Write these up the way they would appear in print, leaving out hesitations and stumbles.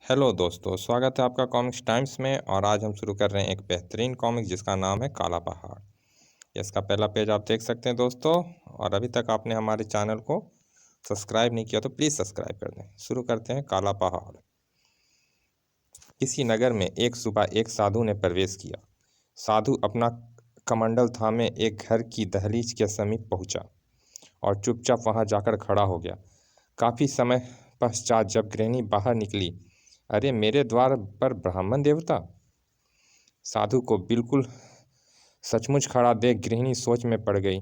Hello दोस्तों, स्वागत है आपका कॉमिक्स टाइम्स में। और आज हम शुरू कर रहे हैं एक बेहतरीन कॉमिक जिसका नाम है काला पहाड़। इसका पहला पेज आप देख सकते हैं दोस्तों। और अभी तक आपने हमारे चैनल को सब्सक्राइब नहीं किया तो प्लीज़ सब्सक्राइब कर दें। शुरू करते हैं काला पहाड़। किसी नगर में एक सुबह एक साधु ने प्रवेश किया। साधु अपना कमंडल थामे एक घर की दहलीज के समीप पहुंचा और चुपचाप वहां जाकर खड़ा हो गया। काफ़ी समय पश्चात जब गृहिणी बाहर निकली, अरे मेरे द्वार पर ब्राह्मण देवता! साधु को बिल्कुल सचमुच खड़ा देख गृहिणी सोच में पड़ गई।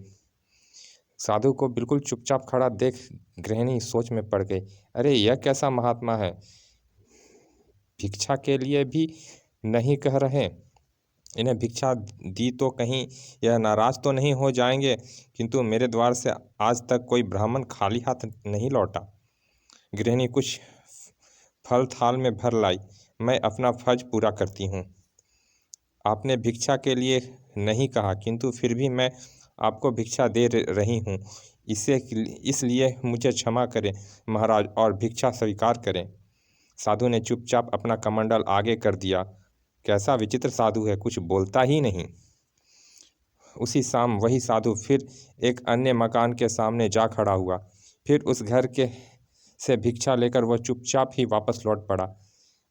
साधु को बिल्कुल चुपचाप खड़ा देख गृहिणी सोच में पड़ गई। अरे यह कैसा महात्मा है, भिक्षा के लिए भी नहीं कह रहे। इन्हें भिक्षा दी तो कहीं यह नाराज तो नहीं हो जाएंगे, किंतु मेरे द्वार से आज तक कोई ब्राह्मण खाली हाथ नहीं लौटा। गृहिणी कुछ फल थाल में भर लाई। मैं अपना फर्ज पूरा करती हूँ। आपने भिक्षा के लिए नहीं कहा, किंतु फिर भी मैं आपको भिक्षा दे रही हूँ। इसलिए मुझे क्षमा करें महाराज और भिक्षा स्वीकार करें। साधु ने चुपचाप अपना कमंडल आगे कर दिया। कैसा विचित्र साधु है, कुछ बोलता ही नहीं। उसी शाम वही साधु फिर एक अन्य मकान के सामने जा खड़ा हुआ। फिर उस घर के से भिक्षा लेकर वह चुपचाप ही वापस लौट पड़ा।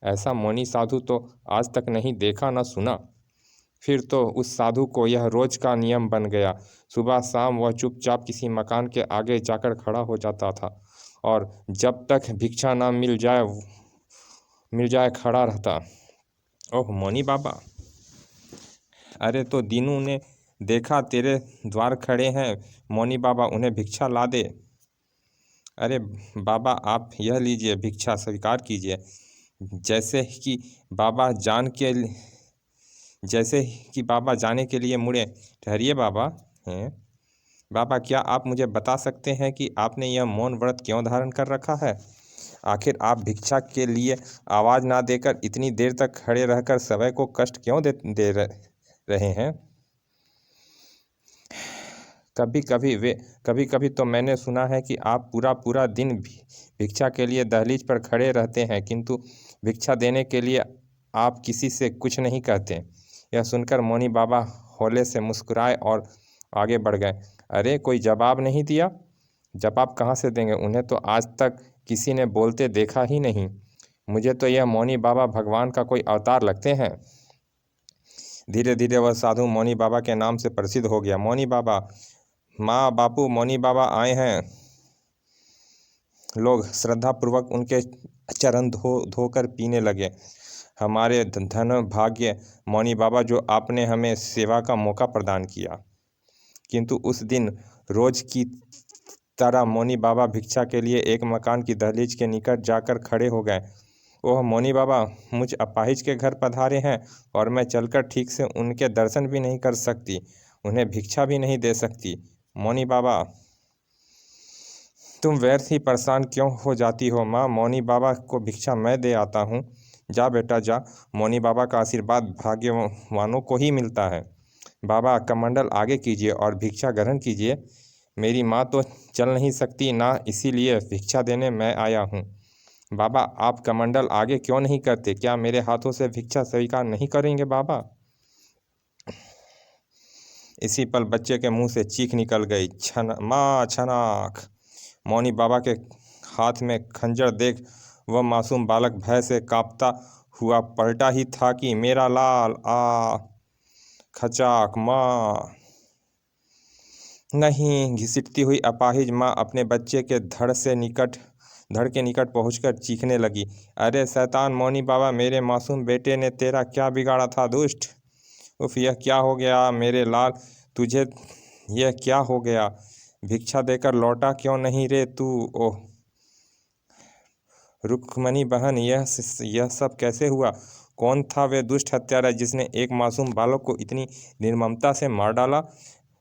ऐसा मौनी साधु तो आज तक नहीं देखा न सुना। फिर तो उस साधु को यह रोज का नियम बन गया। सुबह शाम वह चुपचाप किसी मकान के आगे जाकर खड़ा हो जाता था और जब तक भिक्षा ना मिल जाए खड़ा रहता। ओह मौनी बाबा! अरे तो दीनू ने देखा तेरे द्वार खड़े हैं, मौनी बाबा उन्हें भिक्षा ला दे। अरे बाबा आप यह लीजिए, भिक्षा स्वीकार कीजिए। जैसे कि बाबा जाने के लिए मुड़े। ठहरिए बाबा हैं। बाबा क्या आप मुझे बता सकते हैं कि आपने यह मौन व्रत क्यों धारण कर रखा है? आखिर आप भिक्षा के लिए आवाज़ ना देकर इतनी देर तक खड़े रहकर समय को कष्ट क्यों दे रहे हैं? कभी कभी तो मैंने सुना है कि आप पूरा पूरा दिन भिक्षा के लिए दहलीज पर खड़े रहते हैं, किंतु भिक्षा देने के लिए आप किसी से कुछ नहीं कहते। यह सुनकर मौनी बाबा हौले से मुस्कुराए और आगे बढ़ गए। अरे कोई जवाब नहीं दिया? जवाब कहाँ से देंगे, उन्हें तो आज तक किसी ने बोलते देखा ही नहीं। मुझे तो यह मौनी बाबा भगवान का कोई अवतार लगते हैं। धीरे धीरे वह साधु मौनी बाबा के नाम से प्रसिद्ध हो गया। मौनी बाबा, माँ बापू मौनी बाबा आए हैं। लोग श्रद्धापूर्वक उनके चरण धोकर पीने लगे। हमारे धन भाग्य मौनी बाबा, जो आपने हमें सेवा का मौका प्रदान किया। किंतु उस दिन रोज की तरह मौनी बाबा भिक्षा के लिए एक मकान की दहलीज के निकट जाकर खड़े हो गए। ओह मौनी बाबा, मुझ अपाहिज के घर पधारे हैं और मैं चलकर ठीक से उनके दर्शन भी नहीं कर सकती, उन्हें भिक्षा भी नहीं दे सकती। मौनी बाबा, तुम व्यर्थ ही परेशान क्यों हो जाती हो? माँ, मौनी बाबा को भिक्षा मैं दे आता हूँ। जा बेटा जा, मौनी बाबा का आशीर्वाद भाग्यवानों को ही मिलता है। बाबा कमंडल आगे कीजिए और भिक्षा ग्रहण कीजिए। मेरी माँ तो चल नहीं सकती ना, इसीलिए भिक्षा देने मैं आया हूँ। बाबा आप कमंडल आगे क्यों नहीं करते? क्या मेरे हाथों से भिक्षा स्वीकार नहीं करेंगे बाबा? इसी पल बच्चे के मुंह से चीख निकल गई, माँ छनाक! मौनी बाबा के हाथ में खंजर देख वह मासूम बालक भय से कांपता हुआ पलटा ही था कि मेरा लाल आ खचाक! माँ नहीं! घसीटती हुई अपाहिज माँ अपने बच्चे के धड़ के निकट पहुंचकर चीखने लगी। अरे शैतान मौनी बाबा, मेरे मासूम बेटे ने तेरा क्या बिगाड़ा था दुष्ट? उफ, यह क्या हो गया मेरे लाल, तुझे यह क्या हो गया? भिक्षा देकर लौटा क्यों नहीं रे तू? ओह रुक्मणी बहन, यह सब कैसे हुआ? कौन था वे दुष्ट हत्यारा जिसने एक मासूम बालक को इतनी निर्ममता से मार डाला?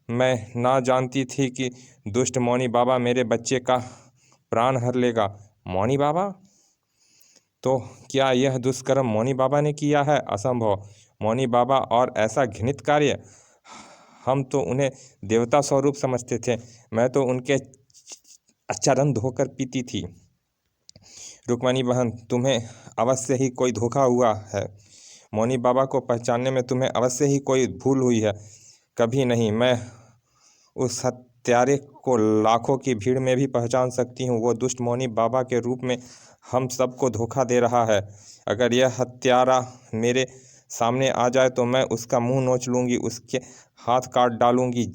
मैं ना जानती थी कि दुष्ट मौनी बाबा मेरे बच्चे का प्राण हर लेगा। मौनी बाबा? तो क्या यह दुष्कर्म मौनी बाबा ने किया है? असंभव! मौनी बाबा और ऐसा घृणित कार्य! हम तो उन्हें देवता स्वरूप समझते थे। मैं तो उनके चरण धोकर पीती थी। रुक्मणी बहन, तुम्हें अवश्य ही कोई धोखा हुआ है। मौनी बाबा को पहचानने में तुम्हें अवश्य ही कोई भूल हुई है। कभी नहीं, मैं उस हत्यारे को लाखों की भीड़ में भी पहचान सकती हूँ। वो दुष्ट मौनी बाबा के रूप में हम सबको धोखा दे रहा है। अगर यह हत्यारा मेरे सामने आ जाए तो मैं उसका मुंह नोच लूँगी, उसके हाथ काट डालूँगी।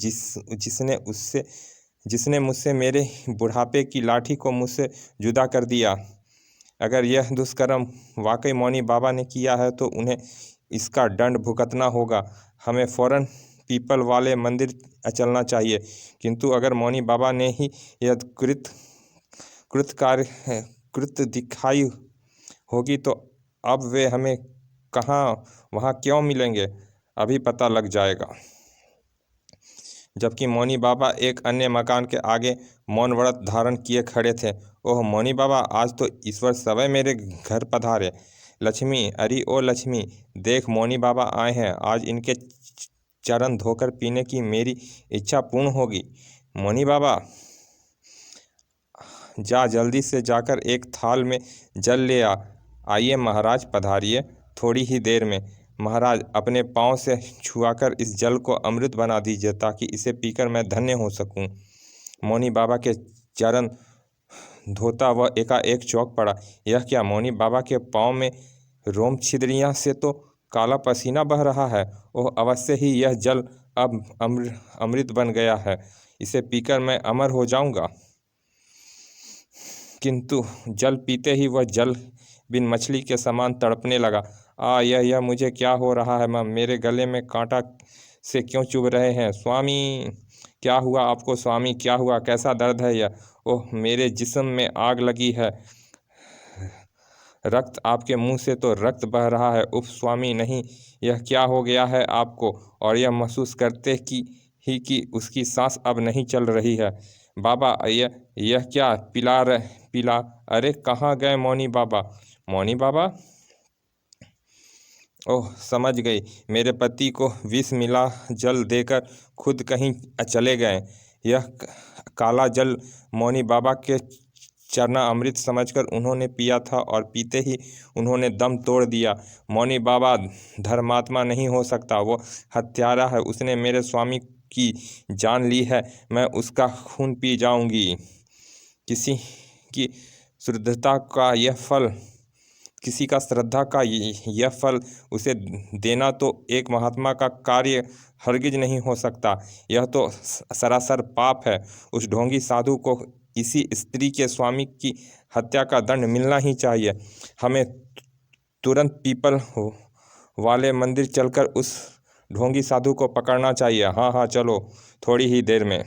जिसने मुझसे मेरे बुढ़ापे की लाठी को मुझसे जुदा कर दिया। अगर यह दुष्कर्म वाकई मौनी बाबा ने किया है तो उन्हें इसका दंड भुगतना होगा। हमें फौरन पीपल वाले मंदिर चलना चाहिए। किंतु अगर मौनी बाबा ने ही यह कृत्य दिखाई होगी तो अब वे हमें कहाँ वहाँ क्यों मिलेंगे, अभी पता लग जाएगा। जबकि मौनी बाबा एक अन्य मकान के आगे मौन व्रत धारण किए खड़े थे। ओह मौनी बाबा, आज तो ईश्वर सवय मेरे घर पधारे। लक्ष्मी, अरे ओ लक्ष्मी, देख मौनी बाबा आए हैं। आज इनके चरण धोकर पीने की मेरी इच्छा पूर्ण होगी। मौनी बाबा, जा जल्दी से जाकर एक थाल में जल ले आ। आइए महाराज, पधारिए, थोड़ी ही देर में। महाराज, अपने पाँव से छुआकर इस जल को अमृत बना दीजिए ताकि इसे पीकर मैं धन्य हो सकूं। मौनी बाबा के चरण धोता वह एकाएक चौंक पड़ा। यह क्या? मौनी बाबा के पाँव में रोम छिद्रियाँ से तो काला पसीना बह रहा है। ओह, अवश्य ही यह जल अब अमृत बन गया है। इसे पीकर मैं अमर हो जाऊंगा। किंतु जल पीते ही वह जल बिन मछली के समान तड़पने लगा। यह मुझे क्या हो रहा है? मेरे गले में कांटा से क्यों चुभ रहे हैं? स्वामी, क्या हुआ आपको? स्वामी, क्या हुआ? कैसा दर्द है यह? ओह, मेरे जिस्म में आग लगी है। रक्त, आपके मुंह से तो रक्त बह रहा है। उफ स्वामी, नहीं, यह क्या हो गया है आपको? और यह महसूस करते कि उसकी सांस अब नहीं चल रही है। बाबा, यह क्या पिला? अरे कहाँ गए मौनी बाबा? मौनी बाबा? ओह, समझ गई, मेरे पति को विष मिला जल देकर खुद कहीं चले गए। यह काला जल मौनी बाबा के चरना अमृत समझकर उन्होंने पिया था और पीते ही उन्होंने दम तोड़ दिया। मौनी बाबा धर्मात्मा नहीं हो सकता, वो हत्यारा है। उसने मेरे स्वामी की जान ली है। मैं उसका खून पी जाऊंगी। किसी की शुद्धता का यह फल किसी का श्रद्धा का यह फल उसे देना तो एक महात्मा का कार्य हरगिज नहीं हो सकता। यह तो सरासर पाप है। उस ढोंगी साधु को इसी स्त्री के स्वामी की हत्या का दंड मिलना ही चाहिए। हमें तुरंत पीपल वाले मंदिर चलकर उस ढोंगी साधु को पकड़ना चाहिए। हाँ हाँ, चलो, थोड़ी ही देर में।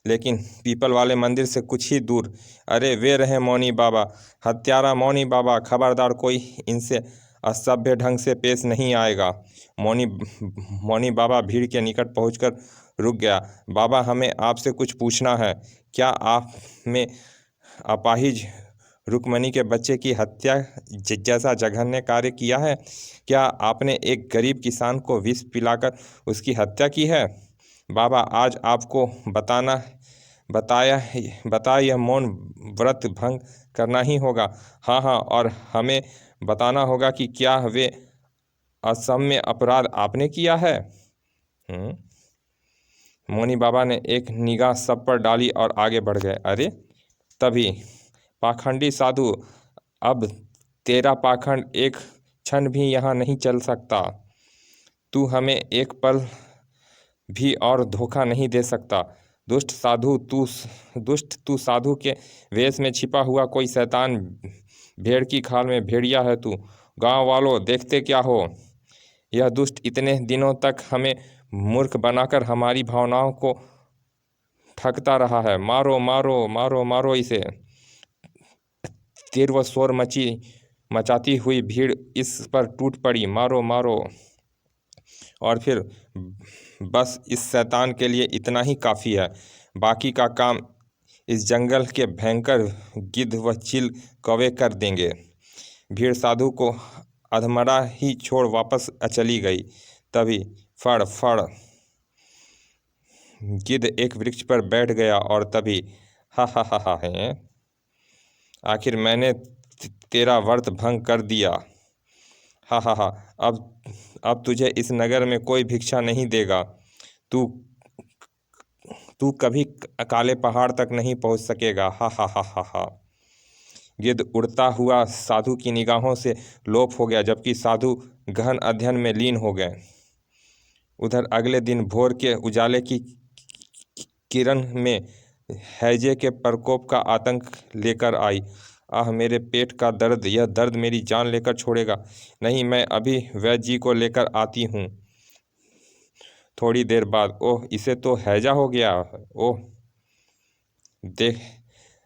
लेकिन पीपल वाले मंदिर से कुछ ही दूर। अरे वे रहे मौनी बाबा, हत्यारा मौनी बाबा। खबरदार, कोई इनसे असभ्य ढंग से पेश नहीं आएगा। मौनी बाबा भीड़ के निकट पहुंचकर रुक गया। बाबा, हमें आपसे कुछ पूछना है। क्या आप में अपाहिज रुक्मणी के बच्चे की हत्या जैसा जघन्य कार्य किया है? क्या आपने एक गरीब किसान को विष पिलाकर उसकी हत्या की है? बाबा, आज आपको बताया यह मौन व्रत भंग करना ही होगा। हाँ हाँ, और हमें बताना होगा कि क्या वे असम्य अपराध आपने किया है। मौनी बाबा ने एक निगाह सब पर डाली और आगे बढ़ गए। अरे तभी, पाखंडी साधु, अब तेरा पाखंड एक क्षण भी यहाँ नहीं चल सकता। तू हमें एक पल भी और धोखा नहीं दे सकता। दुष्ट तू साधु के वेश में छिपा हुआ कोई शैतान, भेड़ की खाल में भेड़िया है तू। गांव वालों, देखते क्या हो? यह दुष्ट इतने दिनों तक हमें मूर्ख बनाकर हमारी भावनाओं को ठगता रहा है। मारो मारो मारो मारो इसे। तीव्र शोर मचाती हुई भीड़ इस पर टूट पड़ी। मारो मारो। और फिर बस इस शैतान के लिए इतना ही काफ़ी है। बाकी का काम इस जंगल के भयंकर गिद्ध व चील कौवे कर देंगे। भीड़ साधु को अधमरा ही छोड़ वापस चली गई। तभी फड़ फड़ गिद्ध एक वृक्ष पर बैठ गया और तभी हा हा हा हा है आखिर मैंने तेरा व्रत भंग कर दिया। हा हा हा। अब तुझे इस नगर में कोई भिक्षा नहीं देगा। तू तू कभी काले पहाड़ तक नहीं पहुंच सकेगा। हा हा हा हा हा। गिद्ध उड़ता हुआ साधु की निगाहों से लोप हो गया, जबकि साधु गहन अध्ययन में लीन हो गए। उधर अगले दिन भोर के उजाले की किरण में हैजे के प्रकोप का आतंक लेकर आई। आह, मेरे पेट का दर्द, यह दर्द मेरी जान लेकर छोड़ेगा। नहीं, मैं अभी वैद्य जी को लेकर आती हूँ। थोड़ी देर बाद, ओह, इसे तो हैजा हो गया। ओह, देख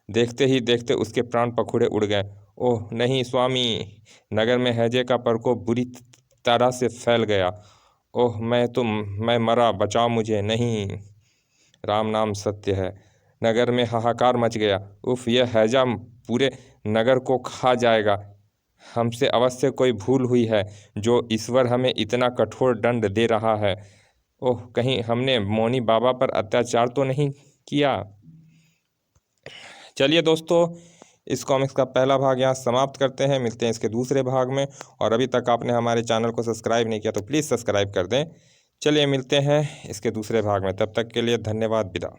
देखते ही देखते उसके प्राण पखुड़े उड़ गए। ओह नहीं स्वामी, नगर में हैजे का प्रकोप बुरी तरह से फैल गया। ओह, मैं मरा, बचाओ मुझे। नहीं, राम नाम सत्य है। नगर में हाहाकार मच गया। उफ, यह हैजा पूरे नगर को खा जाएगा। हमसे अवश्य कोई भूल हुई है, जो ईश्वर हमें इतना कठोर दंड दे रहा है। ओह, कहीं हमने मौनी बाबा पर अत्याचार तो नहीं किया। चलिए दोस्तों, इस कॉमिक्स का पहला भाग यहाँ समाप्त करते हैं। मिलते हैं इसके दूसरे भाग में। और अभी तक आपने हमारे चैनल को सब्सक्राइब नहीं किया तो प्लीज़ सब्सक्राइब कर दें। चलिए मिलते हैं इसके दूसरे भाग में। तब तक के लिए धन्यवाद, विदा।